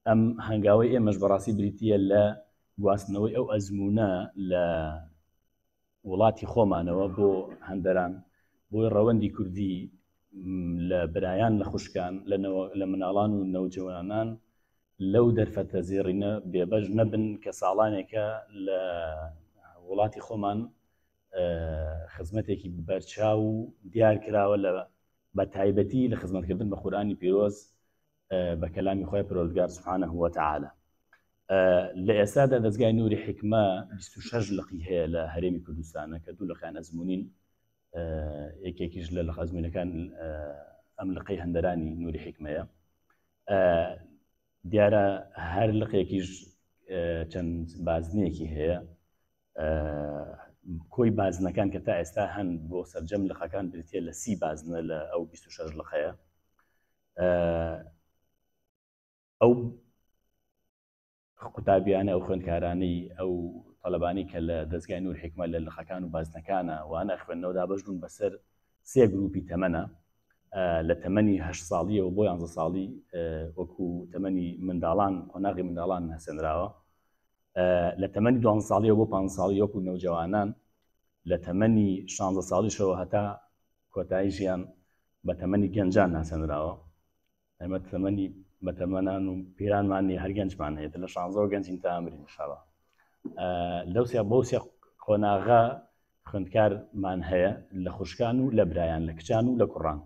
ئەم هەنگاوی ئێمەش بەڕاستی بریتیە لە گواستنەوەی ئەو ئەزمونە لە وڵاتی خۆمانەوە بۆ هەندەران بۆی ڕەوەندی کوردی لە برایان لە خوشکان لە مناڵان و نەوجەوانان لەو دەرفەتە زێڕینە بێبەش نەبن کە ساڵانێکە لە وڵاتی خۆمان خزمەتێکی بەرچاو و دیار کراوە لە بە تایبەتی لە خزمەتکردن بە قورئانی پیرۆز بە کەلامی خۆی پەروەردگار سوبحانەه وتەعالە. لە ئێستادا دەستگای نووری حکمە 26 لقی هەیە لە هەرێمی کوردستانە کە 2 لقیان ئەزموونین، یەکێکیش لە ئەزموونەکان ئەم لقەی هەندەرانی نووری حکمەیە. دیارە هەر لقێکیش چەند بازنەیەکی هەیە، کۆی بازنەکان کە تا ئێستا هەن بۆ سەرجەم لقەکان بریتیە لە 30 بازنە لە ئەو 26 لقەیە. ئەو قوتابیانە ئەو خوێندکارانەی ئەو تەڵەبانەی کە لە دەستگای نووری حکمە لە لقەکان و بازنەکانە وانە خوێندنەوەدا بەشبوون بەسەر 3 گروپی تەمەنە، لە تەمەنی 8 ساڵیەوە بۆ 11 ساڵی وەکو تەمەنی منداڵان قۆناغی منداڵان هەسێنراوە، لە تەمەنی 12 ساڵیەوە بۆ 5 ساڵی وەکو نەوجەوانان، لە تەمەنی 16 ساڵیشەوە هەتا کۆتایی ژیان بە تەمەنی گەنجان هەسێنراوە. ئەمە تەمەنی بە تەمەنان و پیرانمانی هەر گەنجمان هەیە لە 16 گەنجین تا ئەمرین ئینشاڵڵا. لەوسیا بۆسیە قۆناغا خوێندکارمان هەیە لە خوشکان و لە برایان، لە کچان و لە کوڕان.